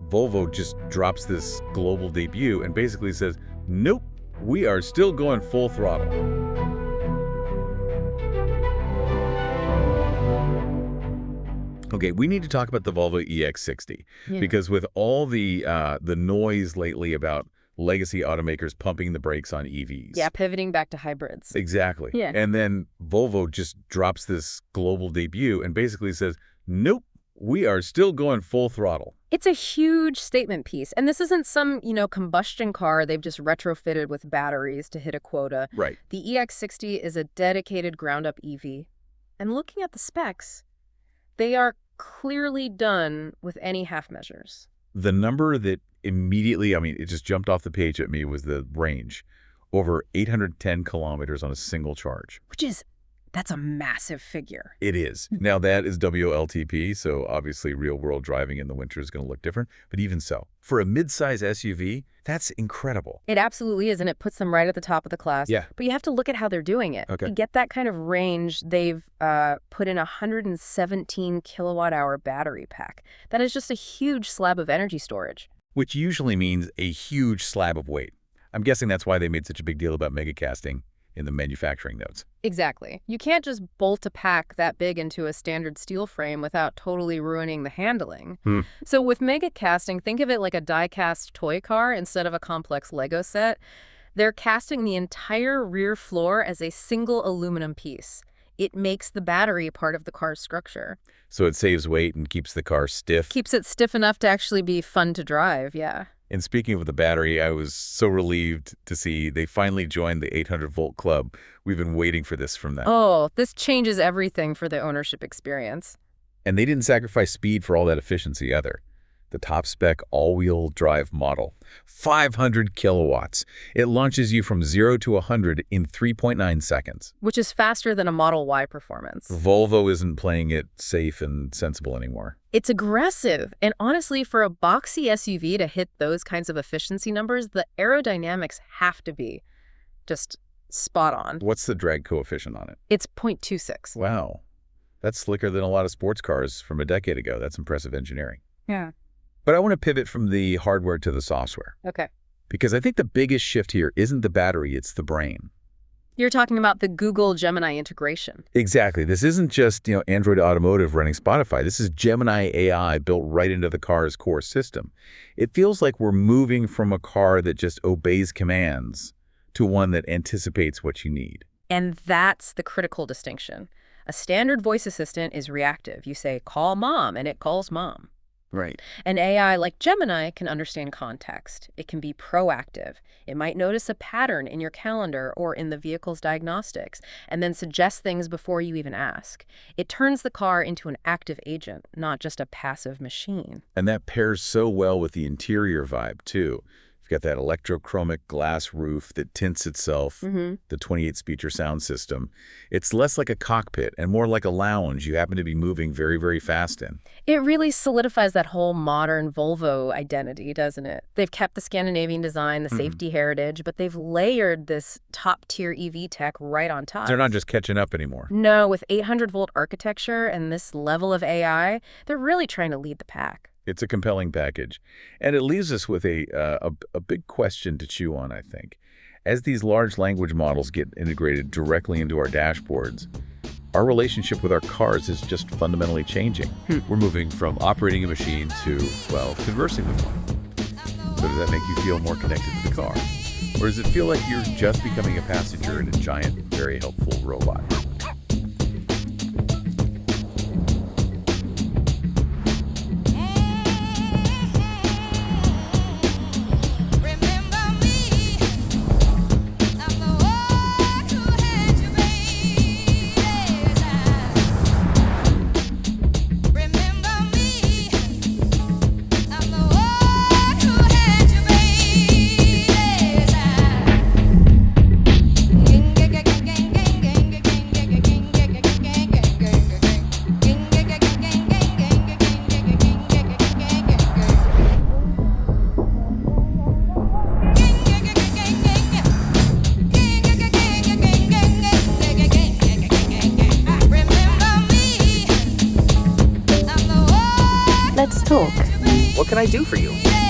Volvo just drops this global debut and basically says, nope, we are still going full throttle. Okay, we need to talk about the Volvo EX60 because with all the noise lately about legacy automakers pumping the brakes on EVs. Yeah, pivoting back to hybrids. Exactly. Yeah. And then Volvo just drops this global debut and basically says, nope, we are still going full throttle. It's a huge statement piece. And this isn't some, combustion car they've just retrofitted with batteries to hit a quota. Right. The EX60 is a dedicated ground-up EV. And looking at the specs, they are clearly done with any half measures. The number that immediately, it just jumped off the page at me was the range. Over 810 kilometers on a single charge. That's a massive figure. It is. Now, that is WLTP, so obviously real-world driving in the winter is going to look different. But even so, for a mid-size SUV, that's incredible. It absolutely is, and it puts them right at the top of the class. Yeah. But you have to look at how they're doing it. Okay. To get that kind of range, they've put in a 117 kilowatt-hour battery pack. That is just a huge slab of energy storage. Which usually means a huge slab of weight. I'm guessing that's why they made such a big deal about megacasting in the manufacturing notes. Exactly. You can't just bolt a pack that big into a standard steel frame without totally ruining the handling. So with megacasting, think of it like a die-cast toy car instead of a complex Lego set. They're casting the entire rear floor as a single aluminum piece. It makes the battery part of the car's structure. So it saves weight and keeps the car stiff. Keeps it stiff enough to actually be fun to drive, yeah. And speaking of the battery, I was so relieved to see they finally joined the 800-volt club. We've been waiting for this from them. Oh, this changes everything for the ownership experience. And they didn't sacrifice speed for all that efficiency either. The top-spec all-wheel drive model, 500 kilowatts. It launches you from 0 to 100 in 3.9 seconds. Which is faster than a Model Y performance. Volvo isn't playing it safe and sensible anymore. It's aggressive. And honestly, for a boxy SUV to hit those kinds of efficiency numbers, the aerodynamics have to be just spot on. What's the drag coefficient on it? It's 0.26. Wow. That's slicker than a lot of sports cars from a decade ago. That's impressive engineering. Yeah. But I want to pivot from the hardware to the software. Okay. Because I think the biggest shift here isn't the battery, it's the brain. You're talking about the Google Gemini integration. Exactly. This isn't just, Android Automotive running Spotify. This is Gemini AI built right into the car's core system. It feels like we're moving from a car that just obeys commands to one that anticipates what you need. And that's the critical distinction. A standard voice assistant is reactive. You say, call mom, and it calls mom. Right. An AI like Gemini can understand context. It can be proactive. It might notice a pattern in your calendar or in the vehicle's diagnostics, and then suggest things before you even ask. It turns the car into an active agent, not just a passive machine. And that pairs so well with the interior vibe, too. You've got that electrochromic glass roof that tints itself, the 28-speaker sound system. It's less like a cockpit and more like a lounge you happen to be moving very, very fast in. It really solidifies that whole modern Volvo identity, doesn't it? They've kept the Scandinavian design, the safety heritage, but they've layered this top-tier EV tech right on top. They're not just catching up anymore. No, with 800-volt architecture and this level of AI, they're really trying to lead the pack. It's a compelling package. And it leaves us with a big question to chew on, I think. As these large language models get integrated directly into our dashboards, our relationship with our cars is just fundamentally changing. We're moving from operating a machine to, conversing with one. So does that make you feel more connected to the car? Or does it feel like you're just becoming a passenger in a giant, very helpful robot? What can I do for you?